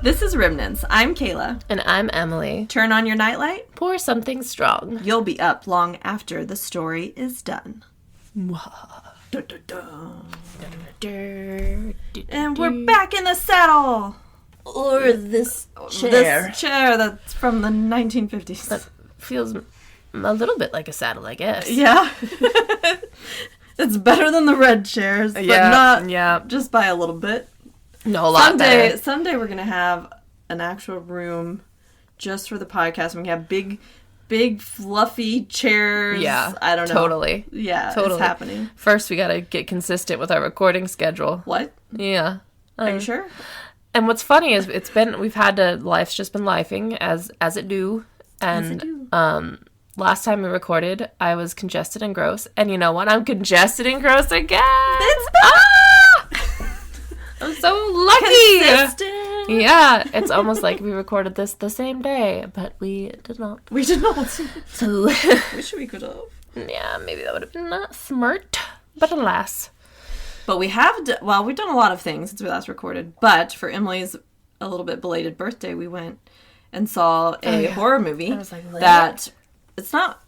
This is Remnants. I'm Kayla. And I'm Emily. Turn on your nightlight. Pour something strong. You'll be up long after the story is done. And we're back in the saddle. Or this chair. This chair that's from the 1950s. That feels a little bit like a saddle, I guess. Yeah. It's better than the red chairs, but not just by a little bit. No, a lot better. Someday we're going to have an actual room just for the podcast. We can have big, fluffy chairs. Yeah, I don't know. Totally. Yeah, totally. It's happening. First, we got to get consistent with our recording schedule. What? Yeah. Are you sure? And what's funny is life's just been lifing as it do. And last time we recorded, I was congested and gross. And you know what? I'm congested and gross again. It's back! I'm so lucky. Consistent. Yeah, it's almost like we recorded this the same day, but we did not. We did not. So, wish we could have. Yeah, maybe that would have been smart, but alas. But we have, we've done a lot of things since we last recorded, but for Emily's a little bit belated birthday, we went and saw a horror movie that, it's not,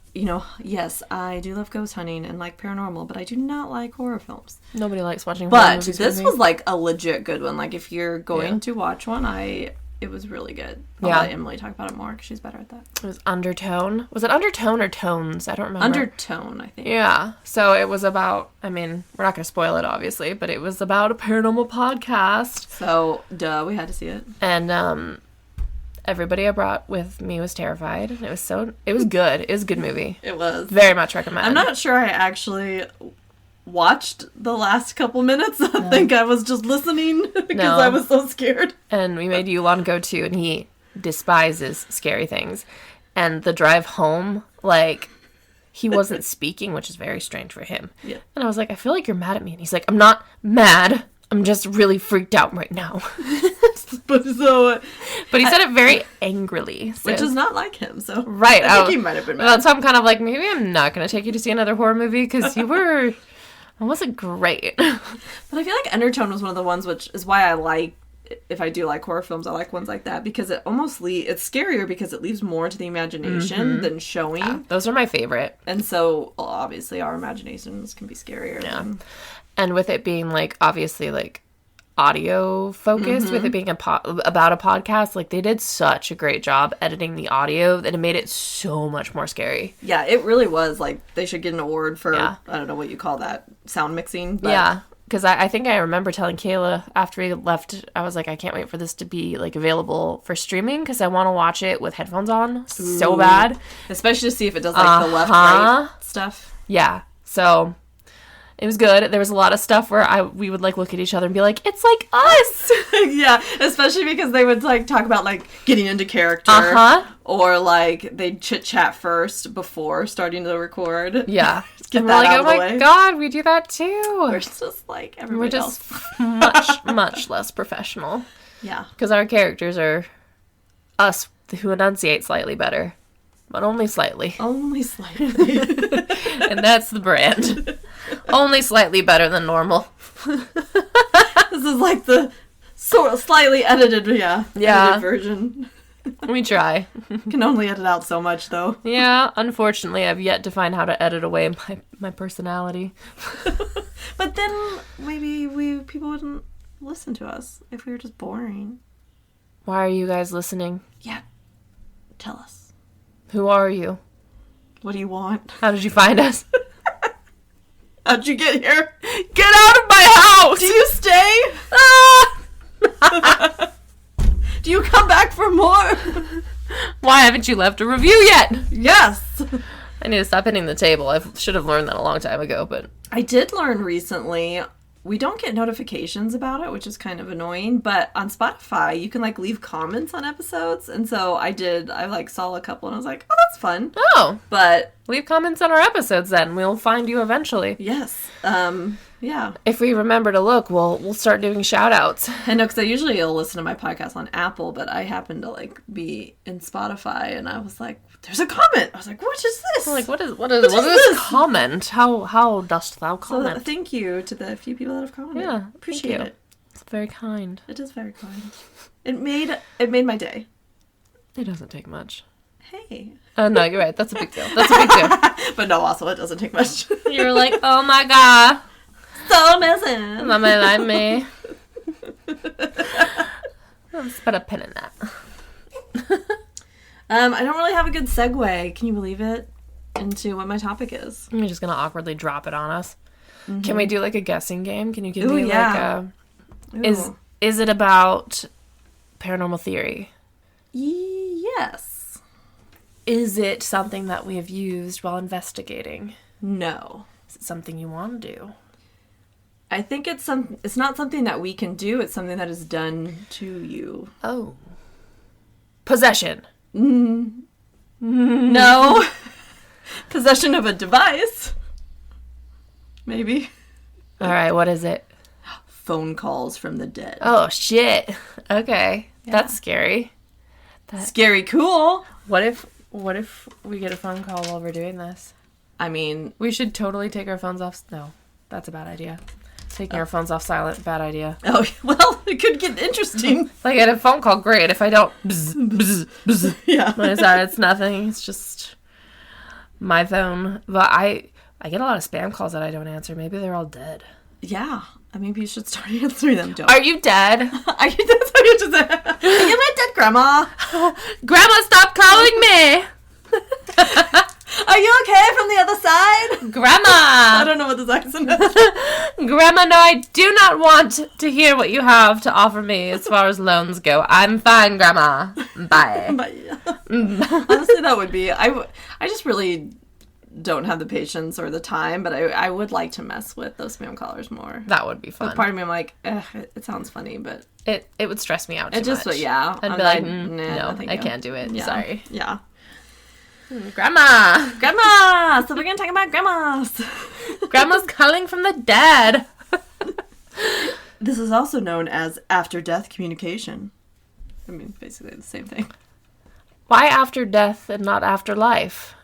yes, I do love ghost hunting and like paranormal, but I do not like horror films. Nobody likes watching horror movies. But this was like a legit good one. Like if you're going to watch one, it was really good. I'll let Emily talk about it more because she's better at that. It was Undertone. Was it Undertone or Tones? I don't remember. Undertone, I think. Yeah. So it was about, we're not going to spoil it, obviously, but it was about a paranormal podcast. So, we had to see it. And, everybody I brought with me was terrified. It was good. It was a good movie. It was. Very much recommend. I'm not sure I actually watched the last couple minutes. I think I was just listening because I was so scared. And we made Yulon go too, and he despises scary things. And the drive home, he wasn't speaking, which is very strange for him. Yeah. And I was like, I feel like you're mad at me. And he's like, I'm not mad. I'm just really freaked out right now. But he said it very angrily. So. Which is not like him, so. Right. I think he might have been mad. So I'm kind of like, maybe I'm not going to take you to see another horror movie because it wasn't great. But I feel like Undertone was one of the ones, which is why I like, if I do like horror films, I like ones like that because it almost it's scarier because it leaves more to the imagination than showing. Yeah, those are my favorite. And so, obviously, our imaginations can be scarier. Yeah. And with it being, obviously, audio focused, with it being about a podcast, they did such a great job editing the audio that it made it so much more scary. Yeah, it really was. They should get an award for, I don't know what you call that, sound mixing. But... Yeah, because I think I remember telling Kayla after we left, I was like, I can't wait for this to be, available for streaming because I want to watch it with headphones on so bad. Especially to see if it does, the left-right stuff. Yeah, so... It was good. There was a lot of stuff where we would look at each other and be like, it's like us. Yeah, especially because they would talk about getting into character. Or they'd chit chat first before starting to record. Yeah. Get that out of the way. Oh my god, we do that too. We're just everybody else. much, much less professional. Yeah. Because our characters are us who enunciate slightly better. But only slightly. Only slightly. And that's the brand. Only slightly better than normal. This is the slightly edited, edited version. We try. Can only edit out so much, though. Yeah, unfortunately, I've yet to find how to edit away my personality. But then maybe people wouldn't listen to us if we were just boring. Why are you guys listening? Yeah. Tell us. Who are you? What do you want? How did you find us? How'd you get here? Get out of my house! Do you stay? Do you come back for more? Why haven't you left a review yet? Yes. I need to stop hitting the table. I should have learned that a long time ago, but... I did learn recently... We don't get notifications about it, which is kind of annoying, but on Spotify, you can, leave comments on episodes, and so I saw a couple, and I was like, oh, that's fun. Oh. But... Leave comments on our episodes, then. We'll find you eventually. Yes. Yeah. If we remember to look, we'll start doing shout-outs. I know, because I usually will listen to my podcast on Apple, but I happen to, be in Spotify, and I was like, there's a comment. I was like, what is this? What is this comment? How dost thou comment? So thank you to the few people that have commented. Yeah, appreciate it. It's very kind. It is very kind. It made my day. It doesn't take much. Hey. Oh, no, you're right. That's a big deal. That's a big deal. But no, also, it doesn't take much. You're like, oh my god. So missing. Mama like me. Let's put a pin in that. I don't really have a good segue. Can you believe it? Into what my topic is. I'm just going to awkwardly drop it on us. Mm-hmm. Can we do like a guessing game? Can you give me like a... Is it about paranormal theory? Yes. Is it something that we have used while investigating? No. Is it something you want to do? I think it's not something that we can do. It's something that is done to you. Oh. Possession. No. Possession of a device. Maybe. All right, what is it? Phone calls from the dead. Oh, shit. Okay. Yeah. That's scary. Scary cool. What if we get a phone call while we're doing this? I mean... We should totally take our phones off... No, that's a bad idea. Taking our phones off silent, bad idea. Oh, well, it could get interesting. If I get a phone call, great. If I don't... Bzz, bzz, bzz. Yeah. What is that? It's nothing. It's just my phone. But I get a lot of spam calls that I don't answer. Maybe they're all dead. Yeah. Maybe you should start answering them. Don't. Are you dead? That's what you just said. Are you my dead grandma? Grandma, stop calling me! Are you okay from the other side? Grandma! I don't know what this accent is. Grandma, no, I do not want to hear what you have to offer me as far as loans go. I'm fine, Grandma. Bye. Bye. Honestly, that would be... I just really don't have the patience or the time, but I would like to mess with those spam callers more. That would be fun. But part of me, I'm like, it sounds funny, but... It would stress me out too much. Yeah. I'd be like, no, I can't do it. Yeah. Sorry. Yeah. Grandma! So we're going to talk about grandmas. Grandma's calling from the dead. This is also known as after-death communication. I mean, basically the same thing. Why after death and not after life?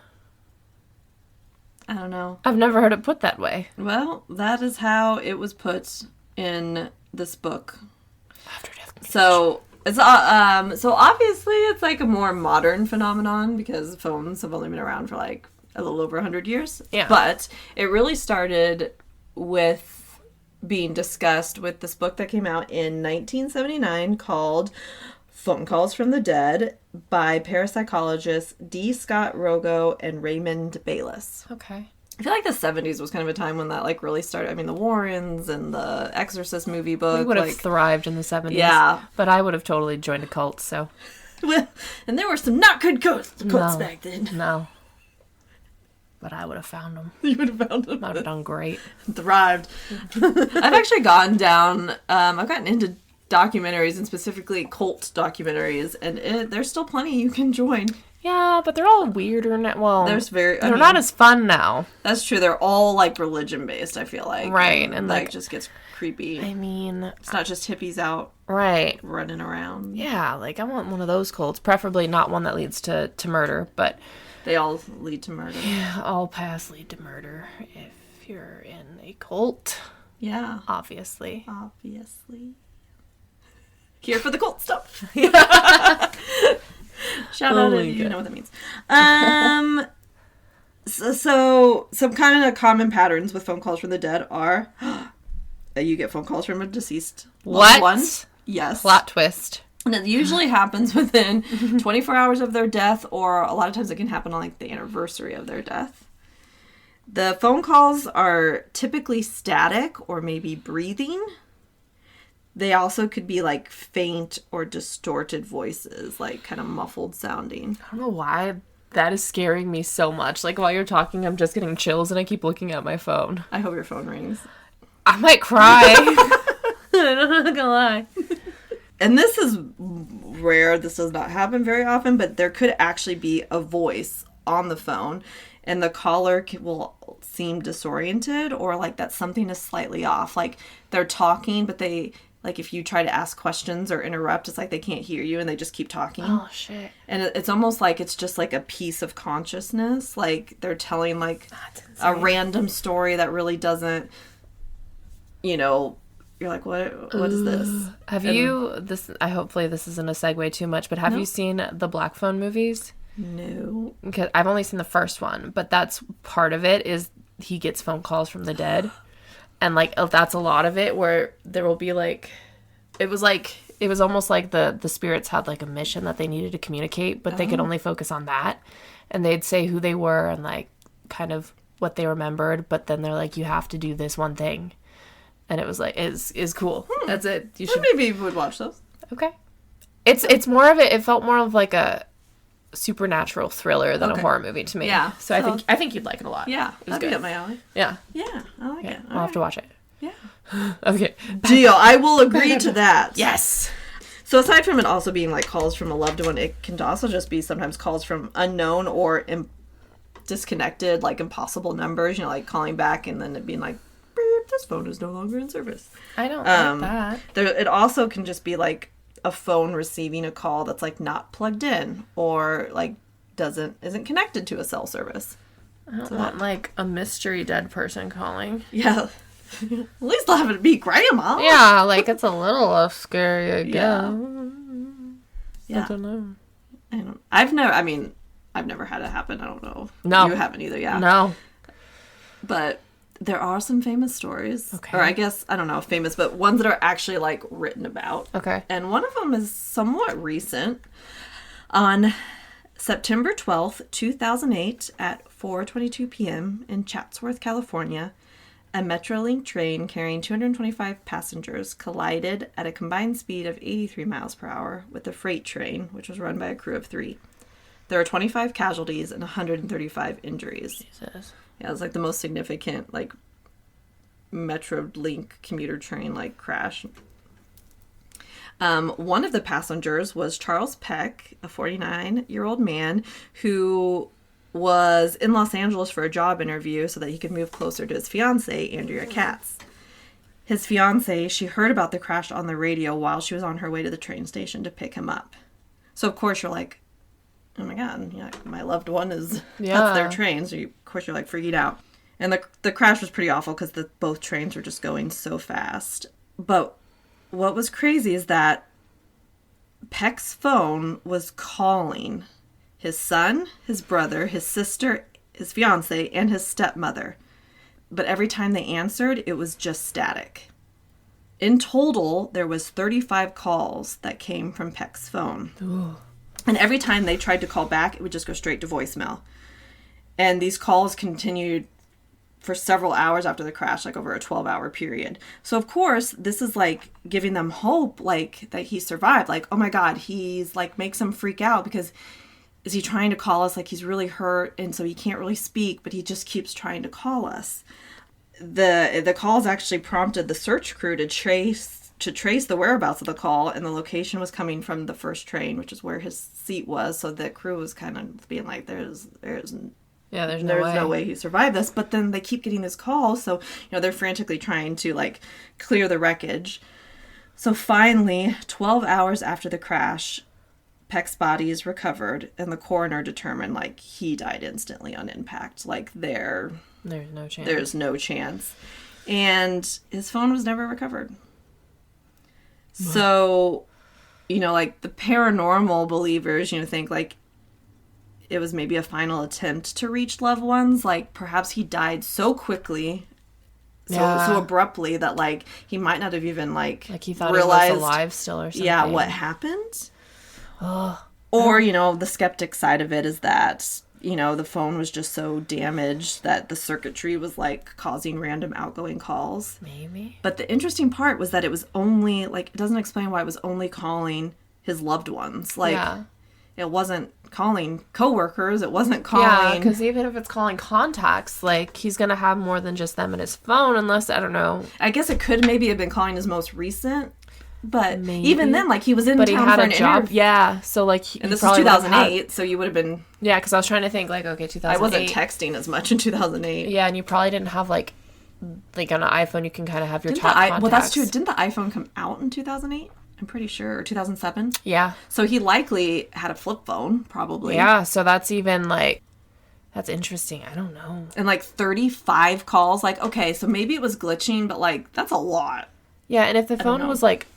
I don't know. I've never heard it put that way. Well, that is how it was put in this book. After death communication. So... so obviously it's like a more modern phenomenon because phones have only been around for like a little over 100 years. Yeah. But it really started with being discussed with this book that came out in 1979 called Phone Calls from the Dead by parapsychologists D. Scott Rogo and Raymond Bayless. Okay. I feel like the 70s was kind of a time when that, like, really started. I mean, the Warrens and the Exorcist movie book. We would have thrived in the 70s. Yeah. But I would have totally joined a cult, so. Well, and there were some not good cults back then. No. But I would have found them. You would have found them. I would have done great. Thrived. I've actually gotten down, I've gotten into documentaries and specifically cult documentaries, and there's still plenty you can join. Yeah, but they're all weirder now. Well, they're not as fun now. That's true. They're all, like, religion-based, I feel like. Right. And like, just gets creepy. I mean... It's not just hippies out. Right. Running around. Yeah, like, I want one of those cults. Preferably not one that leads to murder, but... They all lead to murder. Yeah, all paths lead to murder if you're in a cult. Yeah. Obviously. Here for the cult stuff. Shout out if you know what that means. So some kind of common patterns with phone calls from the dead are that you get phone calls from a deceased loved one. Yes. Plot twist. And it usually happens within 24 hours of their death, or a lot of times it can happen on, like, the anniversary of their death. The phone calls are typically static or maybe breathing. They also could be, like, faint or distorted voices, like, kind of muffled sounding. I don't know why that is scaring me so much. Like, while you're talking, I'm just getting chills, and I keep looking at my phone. I hope your phone rings. I might cry. I'm not gonna lie. And this is rare. This does not happen very often, but there could actually be a voice on the phone, and the caller will seem disoriented, or, like, that something is slightly off. Like, they're talking, but they... Like, if you try to ask questions or interrupt, it's like they can't hear you and they just keep talking. Oh, shit. And it's almost like it's just, like, a piece of consciousness. Like, they're telling, like, a random story that really doesn't, you're like, what is this? Have you, hopefully this isn't a segue too much, but have you seen the Black Phone movies? No. Because I've only seen the first one, but that's part of it is he gets phone calls from the dead. And, like, that's a lot of it where there will be, like, it was almost like the spirits had, like, a mission that they needed to communicate, but they could only focus on that. And they'd say who they were and, like, kind of what they remembered, but then they're like, you have to do this one thing. And it was, like, is cool. That's it. You should... Maybe you would watch those. Okay. It's more of it felt more of, like, a supernatural thriller than a horror movie to me. Yeah. So I think you'd like it a lot. Yeah. That'd be up my alley. Yeah. Yeah. I like it. I'll have to watch it. Yeah. Okay. Deal. I will agree to that. Yes. So aside from it also being like calls from a loved one, it can also just be sometimes calls from unknown or disconnected, like impossible numbers, you know, like calling back and then it being like, beep, this phone is no longer in service. I don't like that. It also can just be like a phone receiving a call that's like not plugged in or like isn't connected to a cell service. I don't want like a mystery dead person calling. Yeah. At least they'll have it be grandma. Yeah, like it's a little less scary, I guess. Yeah. I don't know. I've never had it happen. I don't know. No. You haven't either, yeah. No. But there are some famous stories. Okay. Or I guess, I don't know if famous, but ones that are actually like written about. Okay. And one of them is somewhat recent. On September 12th, 2008 at 4:22 p.m. in Chatsworth, California, a Metrolink train carrying 225 passengers collided at a combined speed of 83 miles per hour with a freight train, which was run by a crew of 3. There were 25 casualties and 135 injuries. Jesus. Yeah, it was like the most significant, like, Metrolink commuter train, like, crash. One of the passengers was Charles Peck, a 49-year-old man who was in Los Angeles for a job interview so that he could move closer to his fiancée, Andrea Katz. His fiancée, she heard about the crash on the radio while she was on her way to the train station to pick him up. So, of course, you're like, oh my God, my loved one is, that's their train. So, of course, you're like freaking out. And the crash was pretty awful because both trains were just going so fast. But what was crazy is that Peck's phone was calling his son, his brother, his sister, his fiancée, and his stepmother. But every time they answered, it was just static. In total, there was 35 calls that came from Peck's phone. Ooh. And every time they tried to call back, it would just go straight to voicemail. And these calls continued for several hours after the crash, like over a 12-hour period. So, of course, this is, like, giving them hope, like, that he survived. Like, oh, my God, he's, like, makes them freak out because is he trying to call us? Like, he's really hurt, and so he can't really speak, but he just keeps trying to call us. The calls actually prompted the search crew to trace the whereabouts of the call, and the location was coming from the first train, which is where his seat was. So the crew was kind of being like, there's no way he survived this. But then they keep getting this call, so they're frantically trying to like clear the wreckage. So finally, 12 hours after the crash, Peck's body is recovered, and the coroner determined like he died instantly on impact. Like there's no chance. And his phone was never recovered. So, like the paranormal believers, think like it was maybe a final attempt to reach loved ones. Like perhaps he died so quickly, so abruptly that like he might not have even like he thought realized, he was alive still or something. Yeah, what happened? Or, the skeptic side of it is that, the phone was just so damaged that the circuitry was, like, causing random outgoing calls. Maybe. But the interesting part was that it was only, like, it doesn't explain why it was only calling his loved ones. Like, it wasn't calling coworkers. It wasn't calling... Yeah, because even if it's calling contacts, like, he's going to have more than just them in his phone unless, I don't know... I guess it could maybe have been calling his most recent... But even then, like, he was in town he had for a an job. interview. Yeah, so, like, and this was 2008, so you would have been... Yeah, because I was trying to think, like, okay, 2008. I wasn't texting as much in 2008. Yeah, and you probably didn't have, like on an iPhone, you can kind of have your top contacts. Well, that's true. Didn't the iPhone come out in 2008? I'm pretty sure. Or 2007? Yeah. So he likely had a flip phone, probably. Yeah, so that's even, like... That's interesting. I don't know. And, like, 35 calls. Like, okay, so maybe it was glitching, but, like, that's a lot. Yeah, and if the phone was, like,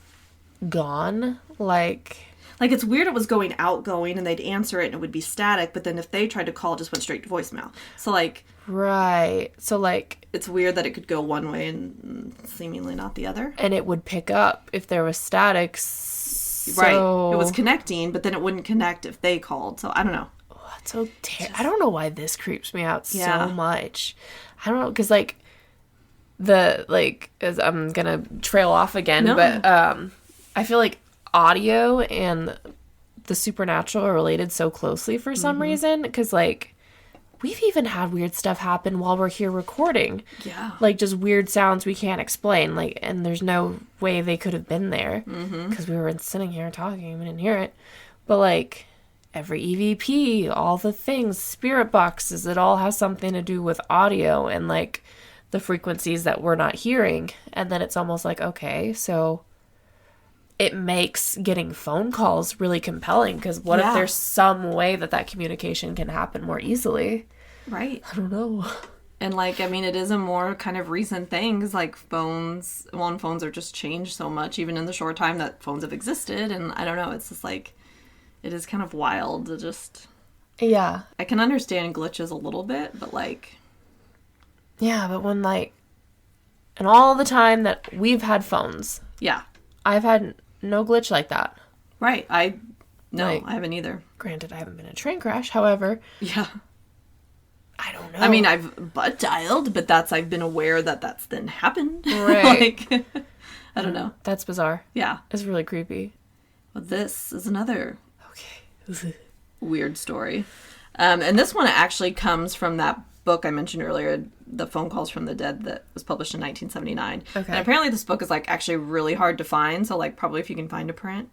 gone, like... Like, it's weird it was outgoing, and they'd answer it, and it would be static, but then if they tried to call, it just went straight to voicemail. So, like... Right. So, like... It's weird that it could go one way and seemingly not the other. And it would pick up if there was static, Right. It was connecting, but then it wouldn't connect if they called. So, I don't know. Oh, that's so I don't know why this creeps me out so much. I don't know, because, like, as I'm gonna trail off again, but I feel like audio and the supernatural are related so closely for some reason, because, like, we've even had weird stuff happen while we're here recording. Yeah. Like, just weird sounds we can't explain, like, and there's no way they could have been there, because we were sitting here talking and we didn't hear it. But, like, every EVP, all the things, spirit boxes, it all has something to do with audio and, like, the frequencies that we're not hearing. And then it's almost like, okay, so it makes getting phone calls really compelling, because what if there's some way that communication can happen more easily? Right. I don't know. And, like, I mean, it is a more kind of recent thing, because, like, phones are just changed so much, even in the short time that phones have existed. And I don't know, it's just, like, it is kind of wild to just... Yeah. I can understand glitches a little bit, but, like... Yeah, but when, like... And all the time that we've had phones... Yeah. I've had no glitch like that. Right. I haven't either. Granted, I haven't been in a train crash, however... Yeah. I don't know. I mean, I've butt dialed, but I've been aware that's then happened. Right. Like, I don't know. That's bizarre. Yeah. It's really creepy. Well, this is another Okay. weird story. And this one actually comes from that book I mentioned earlier, The Phone Calls from the Dead, that was published in 1979. Okay. And apparently this book is, like, actually really hard to find. So, like, probably if you can find a print,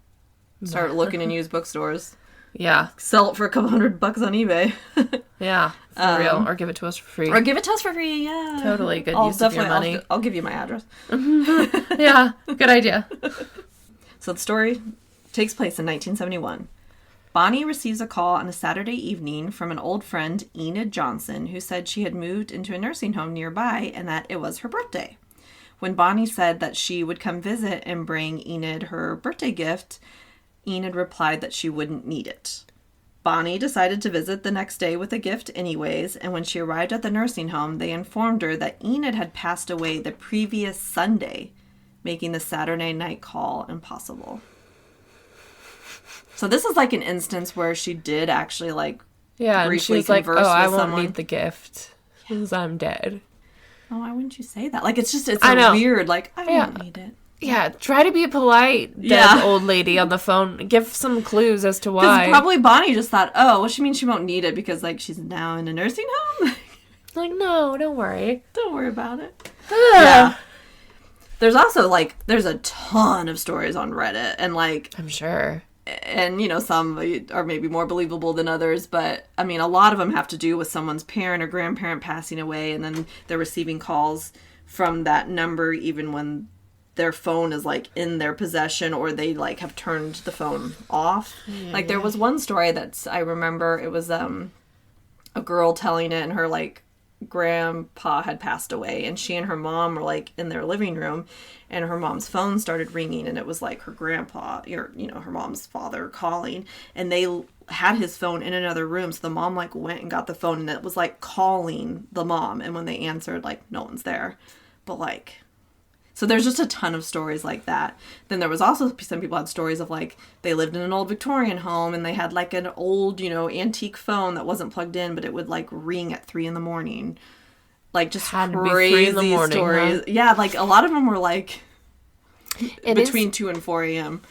start looking in used bookstores. Yeah. Sell it for a couple $100 on eBay. Yeah, for real. Or give it to us for free. Yeah. Totally good use of your money. I'll give you my address. Yeah, good idea. So the story takes place in 1971. Bonnie receives a call on a Saturday evening from an old friend, Enid Johnson, who said she had moved into a nursing home nearby and that it was her birthday. When Bonnie said that she would come visit and bring Enid her birthday gift, Enid replied that she wouldn't need it. Bonnie decided to visit the next day with a gift anyways, and when she arrived at the nursing home, they informed her that Enid had passed away the previous Sunday, making the Saturday night call impossible. So this is like an instance where she did actually, like, briefly converse with someone. I won't need the gift because I'm dead. Oh, why wouldn't you say that? Like, it's so weird. Like, I don't need it. Yeah, try to be polite, dead old lady on the phone. Give some clues as to why. Because probably Bonnie just thought, oh, well, she means she won't need it because, like, she's now in a nursing home. Like, no, don't worry. Don't worry about it. Yeah. There's also, like, there's a ton of stories on Reddit, and, like... I'm sure. And, you know, some are maybe more believable than others, but, I mean, a lot of them have to do with someone's parent or grandparent passing away, and then they're receiving calls from that number even when their phone is, like, in their possession, or they, like, have turned the phone off. Yeah. Like, there was one story I remember, it was a girl telling it, and her, like, grandpa had passed away, and she and her mom were, like, in their living room, and her mom's phone started ringing, and it was, like, her grandpa, or, you know, her mom's father calling, and they had his phone in another room, so the mom, like, went and got the phone, and it was, like, calling the mom, and when they answered, like, no one's there. But, like... So there's just a ton of stories like that. Then there was also some people had stories of, like, they lived in an old Victorian home and they had, like, an old, you know, antique phone that wasn't plugged in, but it would, like, ring at 3 a.m. Like, just crazy stories. Huh? Yeah, like, a lot of them were, like, between 2 and 4 a.m.,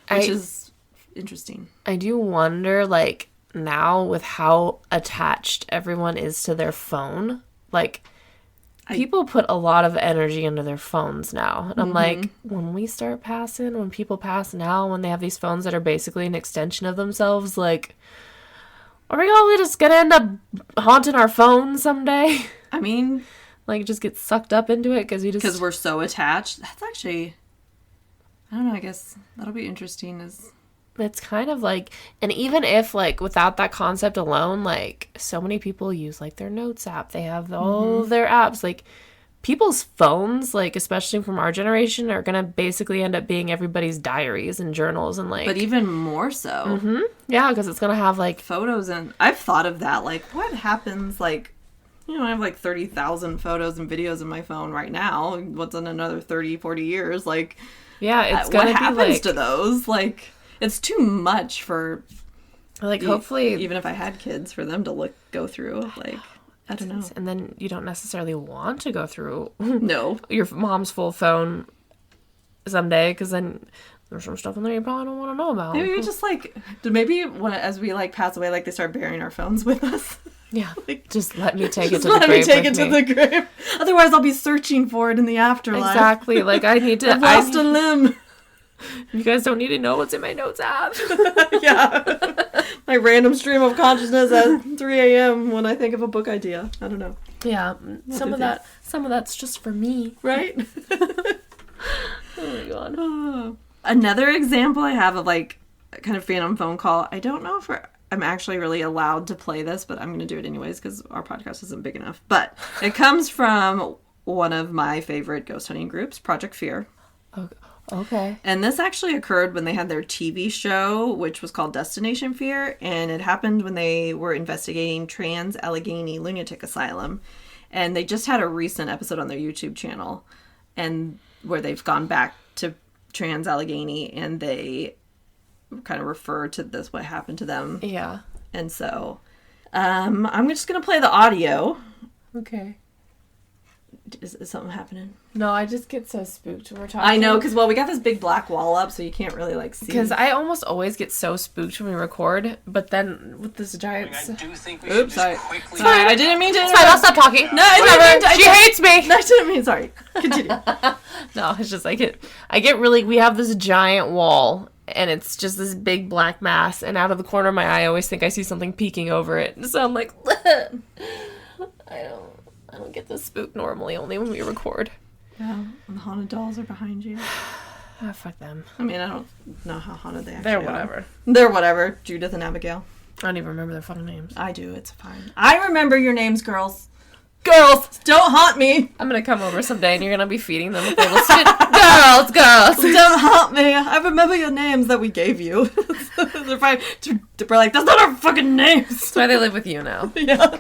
which is interesting. I do wonder, like, now with how attached everyone is to their phone, like... People put a lot of energy into their phones now. And I'm like, when people pass now, when they have these phones that are basically an extension of themselves, like, are we all just going to end up haunting our phone someday? I mean... Like, just get sucked up into it because we're so attached. That's actually... I don't know, I guess that'll be interesting It's kind of like, and even if, like, without that concept alone, like, so many people use, like, their notes app. They have all of their apps. Like, people's phones, like, especially from our generation, are gonna basically end up being everybody's diaries and journals and, like... But even more so. Mm-hmm. Yeah, because it's gonna have, like... Photos, and I've thought of that. Like, what happens, like... You know, I have, like, 30,000 photos and videos in my phone right now. What's in another 30, 40 years? Like... Yeah, it's gonna be, like... What happens to those? Like, it's too much for... Like, hopefully... Even if I had kids, for them to go through, like... I don't know. And then you don't necessarily want to go through no your mom's full phone someday, because then there's some stuff in there you probably don't want to know about. Maybe just as we like pass away, like they start burying our phones with us. Yeah, like, just let me take it to the grave. Let me take it to the grave. Otherwise, I'll be searching for it in the afterlife. Exactly. Like I need to. I've lost a limb. You guys don't need to know what's in my notes app. Yeah. My random stream of consciousness at 3 a.m. when I think of a book idea. I don't know. Yeah. Some of that's just for me. Right? Oh my god. Another example I have of like kind of phantom phone call. I don't know if I'm actually really allowed to play this, but I'm going to do it anyways because our podcast isn't big enough. But it comes from one of my favorite ghost hunting groups, Project Fear. Okay. And this actually occurred when they had their TV show, which was called Destination Fear, and it happened when they were investigating Trans-Allegheny Lunatic Asylum. And they just had a recent episode on their YouTube channel, and where they've gone back to Trans-Allegheny, and they kind of refer to this, what happened to them. Yeah. And so, I'm just going to play the audio. Okay. Is something happening? No, I just get so spooked when we're talking. I know, because, we got this big black wall up, so you can't really, see. Because I almost always get so spooked when we record, but then with this giant... I do think we Oops, should sorry. just quickly... Sorry, I didn't mean to... It's fine, I'll stop talking. No, I didn't mean to... She hates me! No, I didn't mean... Sorry. Continue. No, it's just, I get really... We have this giant wall, and it's just this big black mass, and out of the corner of my eye, I always think I see something peeking over it. So I'm like... I don't get this spook normally, only when we record. Yeah, and the haunted dolls are behind you. Ah, fuck them. I mean, I don't know how haunted they actually They're whatever. They're whatever. Judith and Abigail. I don't even remember their fucking names. I do, it's fine. I remember your names, girls. Girls, don't haunt me. I'm gonna come over someday and you're gonna be feeding them with little girls, don't haunt me. I remember your names that we gave you. They're fine. We're like, that's not our fucking names. That's why they live with you now. Yeah.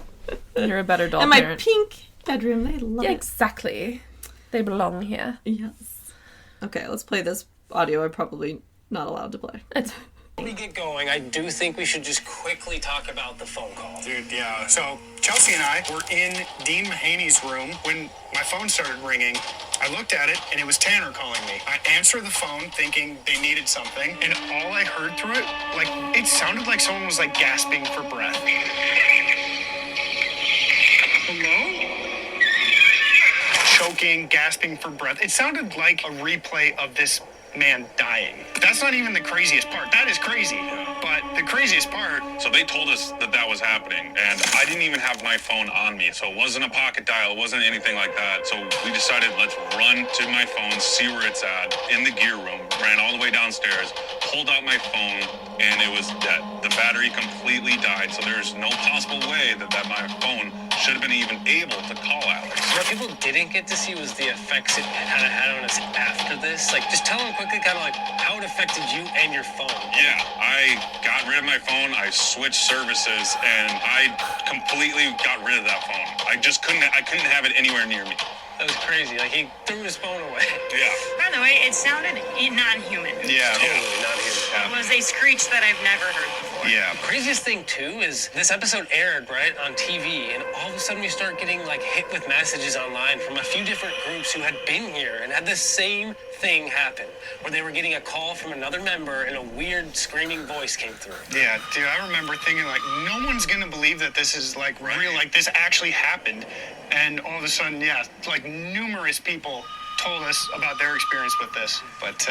You're a better doll and my parent. pink bedroom, they love it. Exactly. They belong here. Yes. Okay, let's play this audio I'm probably not allowed to play. Before we get going, I do think we should just quickly talk about the phone call. Dude, yeah. So Chelsea and I were in Dean Mahaney's room when my phone started ringing. I looked at it, and it was Tanner calling me. I answered the phone thinking they needed something, and all I heard through it, it sounded like someone was, gasping for breath. Hello? Choking, gasping for breath. It sounded like a replay of this man dying. That's not even the craziest part. That is crazy. But the craziest part... So they told us that was happening, and I didn't even have my phone on me, so it wasn't a pocket dial, it wasn't anything like that. So we decided, let's run to my phone, see where it's at, in the gear room, ran all the way downstairs, pulled out my phone, and it was dead. The battery completely died, so there's no possible way that my phone should have been even able to call Alex. What people didn't get to see was the effects it kind of had on us after this. Just tell them quickly how it affected you and your phone. Yeah, I got rid of my phone, I switched services, and I completely got rid of that phone. I couldn't have it anywhere near me. That was crazy. He threw his phone away. Yeah. By the way, it sounded non-human. Yeah. Totally not human. It was a screech that I've never heard before. Yeah. Craziest thing too is this episode aired right on TV, and all of a sudden we start getting hit with messages online from a few different groups who had been here and had the same thing happen, where they were getting a call from another member and a weird screaming voice came through. Yeah, dude, I remember thinking no one's gonna believe that this is real, this actually happened. And all of a sudden, numerous people told us about their experience with this. But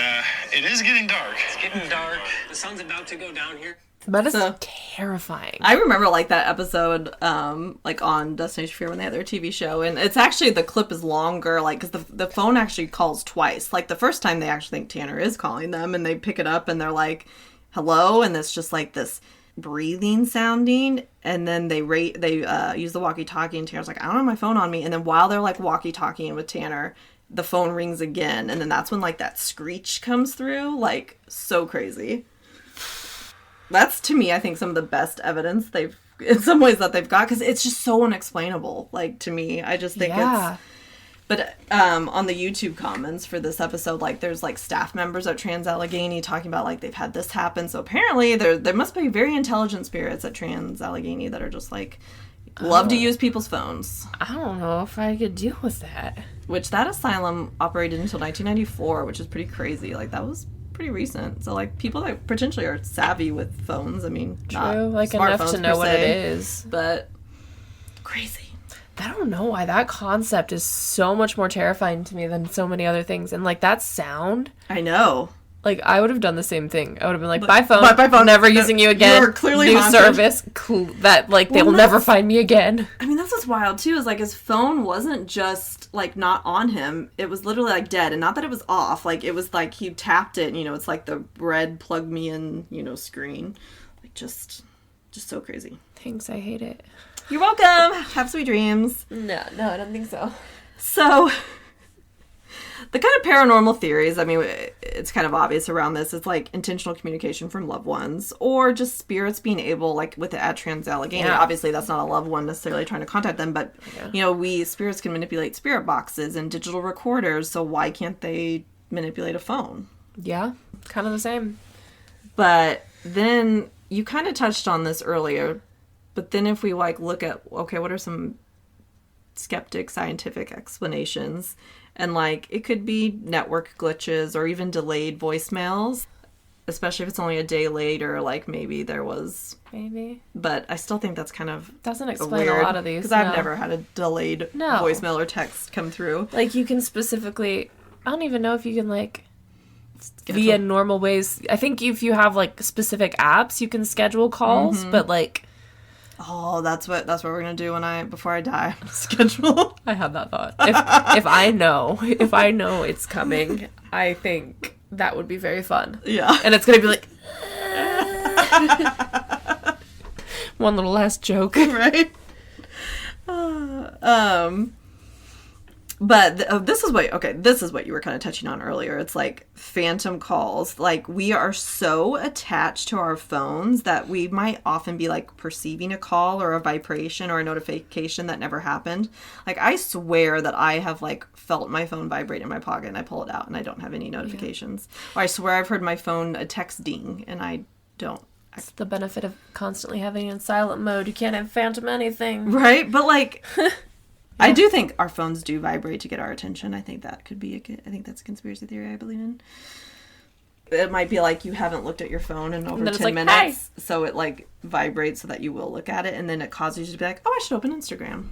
it is getting dark. It's getting dark. The sun's about to go down here. That is terrifying. I remember that episode on Destination Fear when they had their TV show, and it's actually, the clip is longer, because the phone actually calls twice. The first time they actually think Tanner is calling them, and they pick it up and they're like, hello, and it's just this breathing sounding, and then they use the walkie-talkie, and Tanner's like, I don't have my phone on me. And then while they're like walkie-talkieing with Tanner, the phone rings again, and then that's when like that screech comes through. Like, so crazy. That's, to me, I think some of the best evidence in some ways that they've got, because it's just so unexplainable. Like, to me, I just think it's... But on the YouTube comments for this episode, like, there's, like, staff members at Trans-Allegheny talking about, like, they've had this happen. So apparently there must be very intelligent spirits at Trans-Allegheny that are just, like, love to use people's phones. I don't know if I could deal with that. Which, that asylum operated until 1994, which is pretty crazy. Like, that was pretty recent. So, like, people that potentially are savvy with phones, I mean, true, not like, enough to know what it is. But crazy. I don't know why that concept is so much more terrifying to me than so many other things. And, like, that sound. I know. Like, I would have done the same thing. I would have been like, bye phone. Bye phone. Never using you again. You're clearly new haunted. service. That, like, they'll never find me again. I mean, that's what's wild, too, is, like, his phone wasn't just, like, not on him. It was literally, like, dead. And not that it was off. Like, it was, like, he tapped it, and, you know, it's, like, the red plug me in, you know, screen. Like, just so crazy. Thanks, I hate it. You're welcome. Have sweet dreams. No, I don't think so. So, the kind of paranormal theories, I mean, it's kind of obvious around this. It's like intentional communication from loved ones, or just spirits being able, like with the at Trans-Allegheny. Yeah. Obviously, that's not a loved one necessarily trying to contact them, but, you know, spirits can manipulate spirit boxes and digital recorders, so why can't they manipulate a phone? Yeah, kind of the same. But then, you kind of touched on this earlier, but then if we, like, look at, okay, what are some skeptic scientific explanations? And, like, it could be network glitches or even delayed voicemails, especially if it's only a day late, or, like, maybe there was... Maybe. But I still think that's kind of doesn't explain weird, a lot of these. Because I've never had a delayed voicemail or text come through. Like, you can specifically... I don't even know if you can, like... via normal ways. I think if you have, like, specific apps, you can schedule calls, but, like... Oh, that's what we're gonna do before I die. Schedule. I had that thought. If I know it's coming, I think that would be very fun. Yeah. And it's gonna be like one little last joke, right? But this is what you were kind of touching on earlier. It's like phantom calls. Like, we are so attached to our phones that we might often be like perceiving a call or a vibration or a notification that never happened. Like, I swear that I have like felt my phone vibrate in my pocket and I pull it out and I don't have any notifications. Yeah. Or I swear I've heard my phone a text ding and I don't. It's the benefit of constantly having it in silent mode. You can't have phantom anything. Right? But like... I do think our phones do vibrate to get our attention. I think that could be I think that's a conspiracy theory I believe in. It might be like you haven't looked at your phone in over 10 minutes, hey! So it like vibrates so that you will look at it, and then it causes you to be like, oh, I should open Instagram.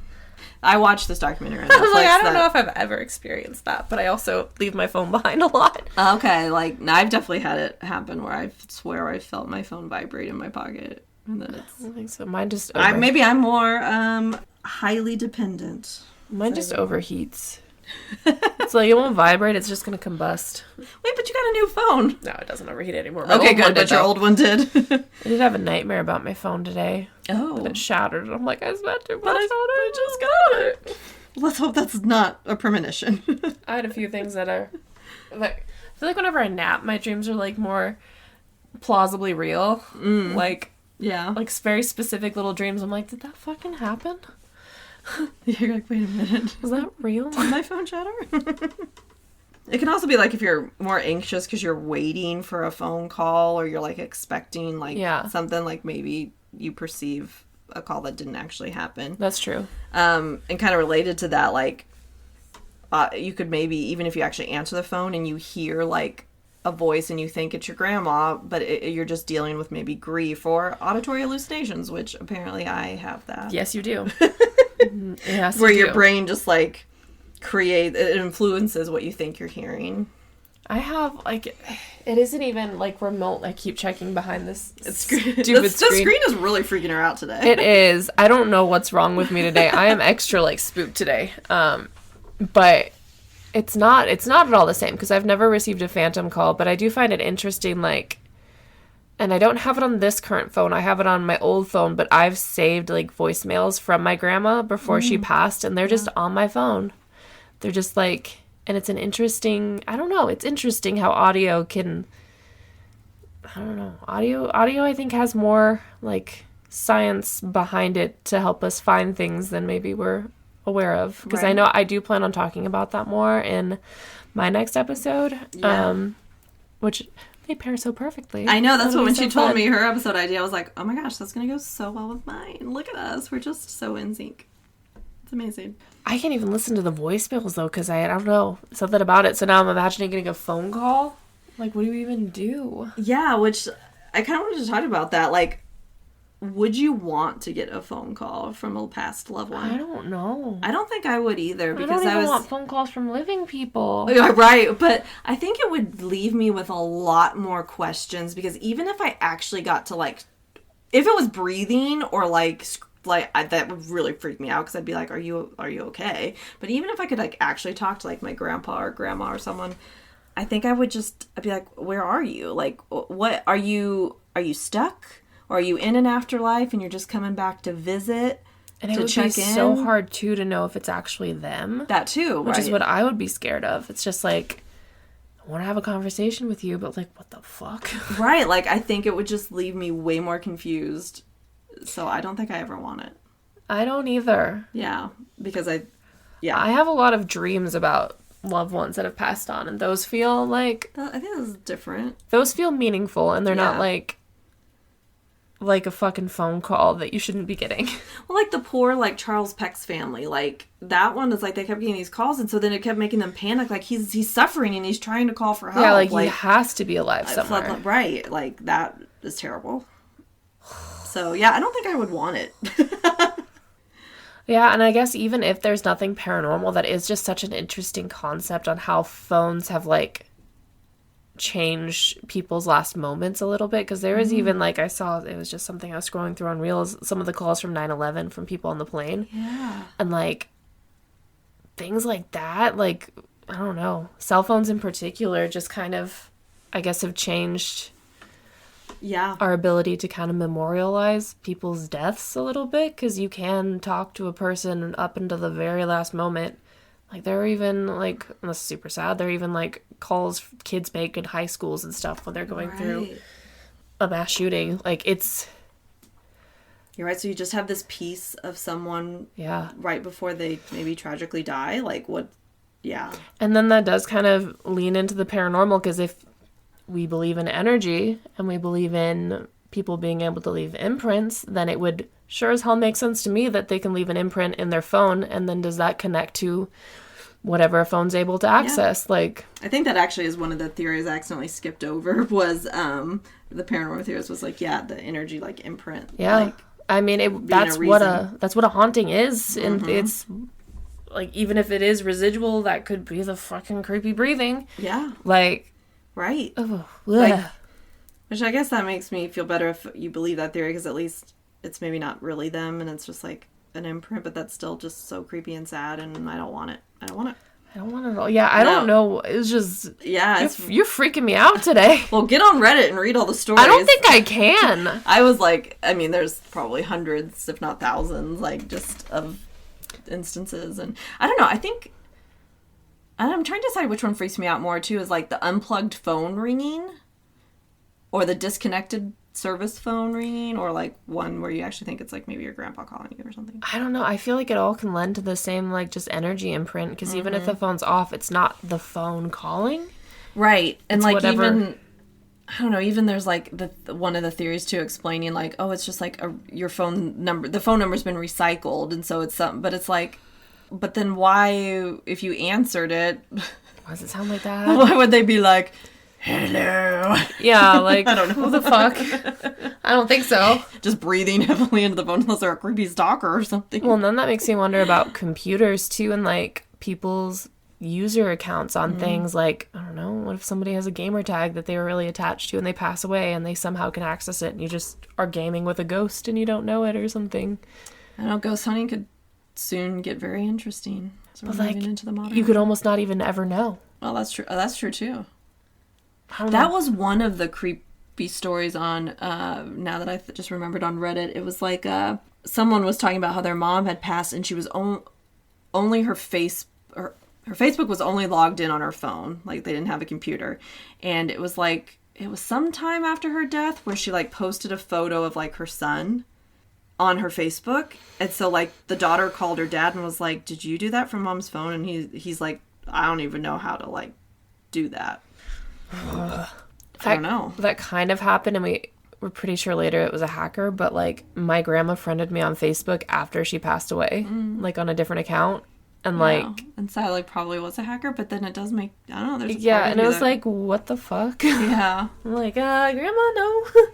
I watched this documentary on Netflix. I was like, I don't know if I've ever experienced that, but I also leave my phone behind a lot. Okay, like, I've definitely had it happen where I swear I felt my phone vibrate in my pocket. And then I don't think so. Mine just... maybe I'm more... highly dependent. Mine just overheats. It's like it won't vibrate, it's just gonna combust. Wait, but you got a new phone. No, it doesn't overheat anymore. Okay, good, but your old one did. I did have a nightmare about my phone today. Oh. But it shattered. I'm like, I spent too much on it. I just got it. Let's hope that's not a premonition. I had a few things that are... like, I feel like whenever I nap, my dreams are like more plausibly real. Like... Yeah. Like, very specific little dreams. I'm like, did that fucking happen? You're like, wait a minute. Was that real? Did my phone shatter? It can also be like if you're more anxious because you're waiting for a phone call, or you're like expecting like something, like maybe you perceive a call that didn't actually happen. That's true. And kind of related to that, like you could maybe, even if you actually answer the phone and you hear like a voice and you think it's your grandma, but you're just dealing with maybe grief or auditory hallucinations, which apparently I have that. Yes, you do. Yes, where your brain just like it influences what you think you're hearing. I have like, it isn't even like remote. I keep checking behind this stupid screen. The screen is really freaking her out today. It is. I don't know what's wrong with me today. I am extra like spooked today. But it's not at all the same, because I've never received a phantom call, but I do find it interesting, like, and I don't have it on this current phone. I have it on my old phone, but I've saved like voicemails from my grandma before she passed, and they're just on my phone. They're just like, and it's an interesting, I don't know, it's interesting how audio can, I don't know, audio I think has more like science behind it to help us find things than maybe we're aware of. Because I know I do plan on talking about that more in my next episode, which they pair so perfectly. I know, that's what when she told me her episode idea, I was like, oh my gosh, that's going to go so well with mine. Look at us. We're just so in sync. It's amazing. I can't even listen to the voicemails, though, because I don't know, something about it. So now I'm imagining getting a phone call. Like, what do you even do? Yeah, which I kind of wanted to talk about that. Like, would you want to get a phone call from a past loved one? I don't know. I don't think I would either, because I don't even want phone calls from living people. Yeah, right, but I think it would leave me with a lot more questions, because even if I actually got to, like, if it was breathing or, like that would really freak me out, because I'd be like, are you okay? But even if I could, like, actually talk to, like, my grandpa or grandma or someone, I think I'd be like, where are you? Like, what, are you stuck? Or are you in an afterlife and you're just coming back to visit? And it would be so hard, too, to know if it's actually them. That, too, Which is what I would be scared of. It's just like, I want to have a conversation with you, but, like, what the fuck? Right, like, I think it would just leave me way more confused. So I don't think I ever want it. I don't either. Yeah, because I have a lot of dreams about loved ones that have passed on, and those feel like... I think that's different. Those feel meaningful, and they're not like a fucking phone call that you shouldn't be getting. Well, like the poor, like, Charles Peck's family, like, that one is like, they kept getting these calls, and so then it kept making them panic, like, he's suffering, and he's trying to call for help. Yeah, like he has to be alive somewhere. Right, like, that is terrible. So, yeah, I don't think I would want it. Yeah, and I guess even if there's nothing paranormal, that is just such an interesting concept on how phones have, like, changed people's last moments a little bit. Because there was even, like, I saw, it was just something I was scrolling through on Reels, some of the calls from 9/11 from people on the plane. Yeah. And, like, things like that, like, I don't know, cell phones in particular just kind of, I guess, have changed... Yeah. Our ability to kind of memorialize people's deaths a little bit, because you can talk to a person up until the very last moment. Like, there are even, like, and this is super sad, there are even, like, calls kids make in high schools and stuff when they're going through a mass shooting. Like, it's... You're right, so you just have this piece of someone right before they maybe tragically die. Like, what... Yeah. And then that does kind of lean into the paranormal, because if we believe in energy and we believe in people being able to leave imprints, then it would sure as hell make sense to me that they can leave an imprint in their phone, and then does that connect to whatever a phone's able to access? Like, I think that actually is one of the theories I accidentally skipped over, was the paranormal theorist was like, the energy, like, imprint. Yeah. Like, I mean, that's what a haunting is, and it's like, even if it is residual, that could be the fucking creepy breathing. Yeah. Like, right. Oh, like, which I guess that makes me feel better if you believe that theory, because at least it's maybe not really them and it's just like an imprint, but that's still just so creepy and sad, and I don't want it. I don't want it at all. Yeah, I don't know. It's just... Yeah. You're freaking me out today. Well, get on Reddit and read all the stories. I don't think I can. I was like, I mean, there's probably hundreds, if not thousands, like, just of instances. And I don't know. I think... I'm trying to decide which one freaks me out more, too, is, like, the unplugged phone ringing, or the disconnected service phone ringing, or, like, one where you actually think it's, like, maybe your grandpa calling you or something. I don't know. I feel like it all can lend to the same, like, just energy imprint, because even if the phone's off, it's not the phone calling. Right. And, it's like, whatever... even... I don't know, even there's, like, one of the theories, too, explaining, like, oh, it's just, like, your phone number... The phone number's been recycled, and so it's something... But it's, like... But then why, if you answered it... Why does it sound like that? Why would they be like, hello? Yeah, like, I don't know. Who the fuck? I don't think so. Just breathing heavily into the phone unless they're a creepy stalker or something. Well, and then that makes me wonder about computers, too, and, like, people's user accounts on things. Like, I don't know, what if somebody has a gamer tag that they were really attached to and they pass away and they somehow can access it and you just are gaming with a ghost and you don't know it or something? I don't know, ghost hunting could soon get very interesting. So but, like, into the modern you could almost not even ever know. Well, that's true. That's true, too. That was one of the creepy stories on, now that I just remembered on Reddit. It was like, someone was talking about how their mom had passed and she was only her Facebook was only logged in on her phone. Like, they didn't have a computer. And it was like, it was sometime after her death where she, like, posted a photo of, like, her son on her Facebook. And so, like, the daughter called her dad and was like, did you do that from mom's phone? And he's like, I don't even know how to, like, do that. I don't know. That kind of happened, and we were pretty sure later it was a hacker, but, like, my grandma friended me on Facebook after she passed away, like, on a different account. And, like... And Sally probably was a hacker, but then it does make... I don't know, there's a yeah, and it was like, what the fuck? Yeah. I'm like, Grandma, no. We're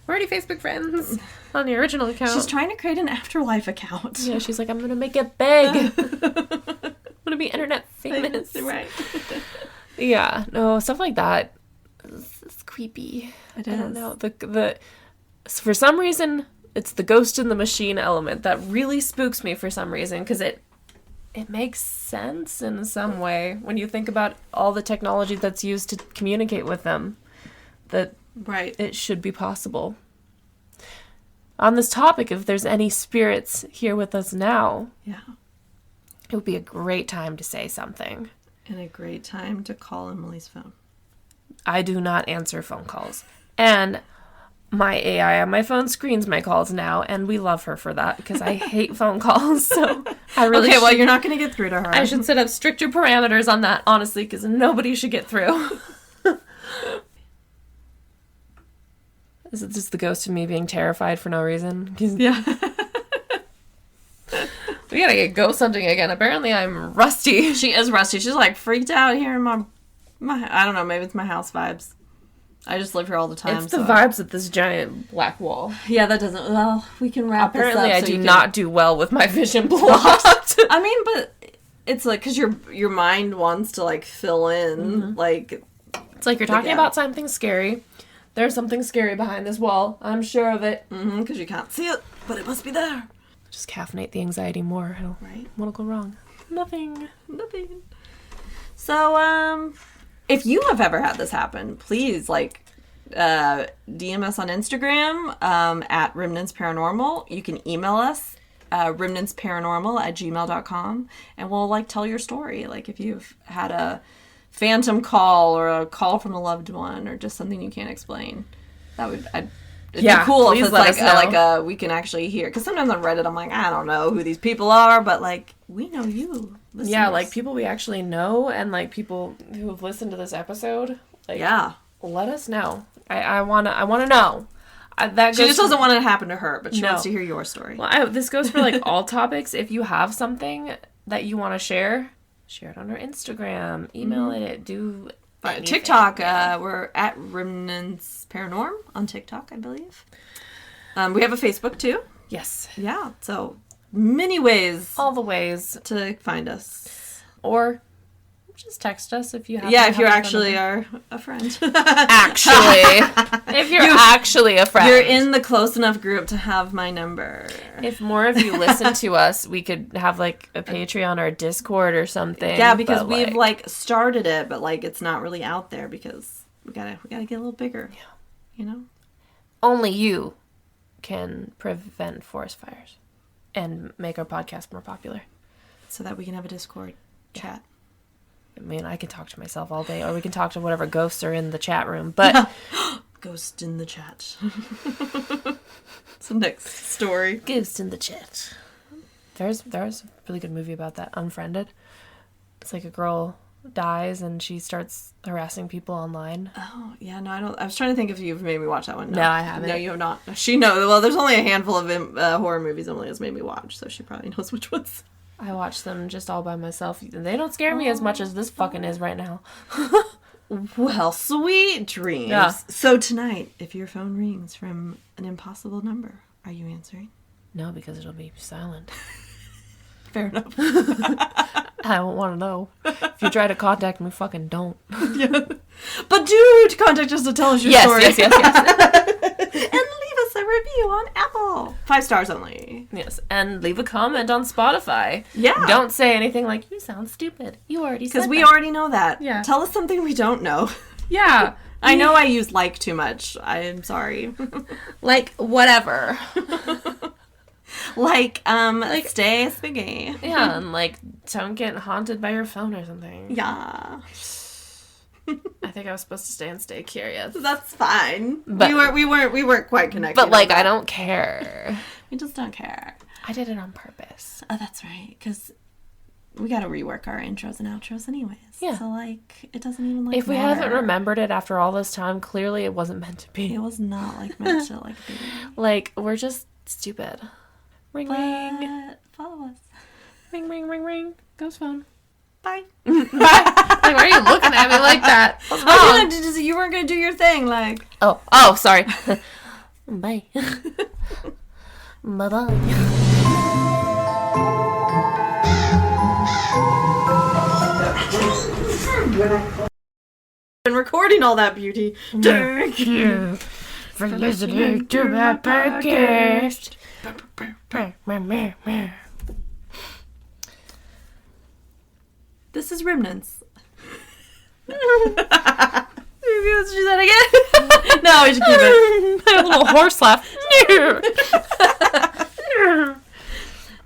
already Facebook friends on the original account. She's trying to create an afterlife account. Yeah, she's like, I'm going to make it big. I'm going to be internet famous. Right. Yeah, no, stuff like that. It's creepy. It I is. don't know. For some reason, it's the ghost in the machine element that really spooks me for some reason, because it makes sense in some way when you think about all the technology that's used to communicate with them, that it should be possible. On this topic, if there's any spirits here with us now, it would be a great time to say something. And a great time to call Emily's phone. I do not answer phone calls. And my AI on my phone screens my calls now, and we love her for that, because I hate phone calls, so I really well, you're not going to get through to her. I should set up stricter parameters on that, honestly, because nobody should get through. Is it just the ghost of me being terrified for no reason? Yeah. We gotta get ghost hunting again. Apparently I'm rusty. She is rusty. She's like freaked out here in my I don't know, maybe it's my house vibes. I just live here all the time. It's the vibes of this giant black wall. Yeah, that doesn't... Well, we can wrap Apparently this up. I do not do well with my vision blocked. I mean, but it's like, because your mind wants to, like, fill in, like... It's like you're talking about something scary. There's something scary behind this wall. I'm sure of it. Because you can't see it, but it must be there. Just caffeinate the anxiety more. What'll go wrong? Nothing. So, if you have ever had this happen, please, like, DM us on Instagram, at Remnants Paranormal. You can email us, remnantsparanormal@gmail.com, and we'll, like, tell your story. Like, if you've had a phantom call or a call from a loved one or just something you can't explain, it'd be cool if it's like we can actually hear. Because sometimes on Reddit, I'm like, I don't know who these people are, but, like, we know you. Listeners. Yeah, like, people we actually know, and, like, people who have listened to this episode. Like, let us know. I wanna know. She just doesn't want it to happen to her, but she wants to hear your story. Well, this goes for, like, all topics. If you have something that you want to share it on our Instagram, email it, do anything. TikTok, we're at Remnants Paranorm on TikTok, I believe. We have a Facebook too. Yes. Yeah, so many ways. All the ways to find us. Or just text us if you have. Yeah, if you actually are a friend. If you're actually a friend. You're in the close enough group to have my number. If more of you listen to us, we could have, like, a Patreon or a Discord or something. Yeah, because we've, like, started it, but, like, it's not really out there because we gotta get a little bigger. Yeah. You know? Only you can prevent forest fires and make our podcast more popular. So that we can have a Discord chat. I mean, I can talk to myself all day, or we can talk to whatever ghosts are in the chat room, but... Ghost in the chat. It's the next story. Ghost in the chat. There's a really good movie about that, Unfriended. It's like a girl dies and she starts harassing people online. Oh, yeah, no, I don't... I was trying to think if you've made me watch that one. No, I haven't. No, you have not. She knows. Well, there's only a handful of horror movies Emily has made me watch, so she probably knows which ones. I watch them just all by myself. They don't scare me as much as this fucking is right now. Well, sweet dreams. Yeah. So tonight, if your phone rings from an impossible number, are you answering? No, because it'll be silent. Fair enough. I don't want to know. If you try to contact me, fucking don't. Yeah. But do contact us to tell us your story. Yes. And leave us a review on Apple. 5 stars only. Yes, and leave a comment on Spotify. Yeah. Don't say anything like, you sound stupid. You already said that. Because we already know that. Yeah. Tell us something we don't know. Yeah. I know I use like too much. I am sorry. Like, whatever. like, stay spaghetti. Yeah, and like, don't get haunted by your phone or something. Yeah. I think I was supposed to stay curious. That's fine. But, we weren't quite connected. But like, I don't care. We just don't care. I did it on purpose. Oh, that's right. Because we got to rework our intros and outros anyways. Yeah. So like, it doesn't even like. If we haven't remembered it after all this time, clearly it wasn't meant to be. It was not like meant to like be. Like, we're just stupid. Ring ring. Follow us. Ring ring ring ring. Ghost phone. Bye. Like, why are you looking at me like that? What's wrong? You weren't gonna do your thing, like. Oh, sorry. Bye. Bye bye. Been recording all that beauty. Thank you for listening to my podcast. This is Remnants. Maybe let's do that again. No, we should keep it. A little horse laugh.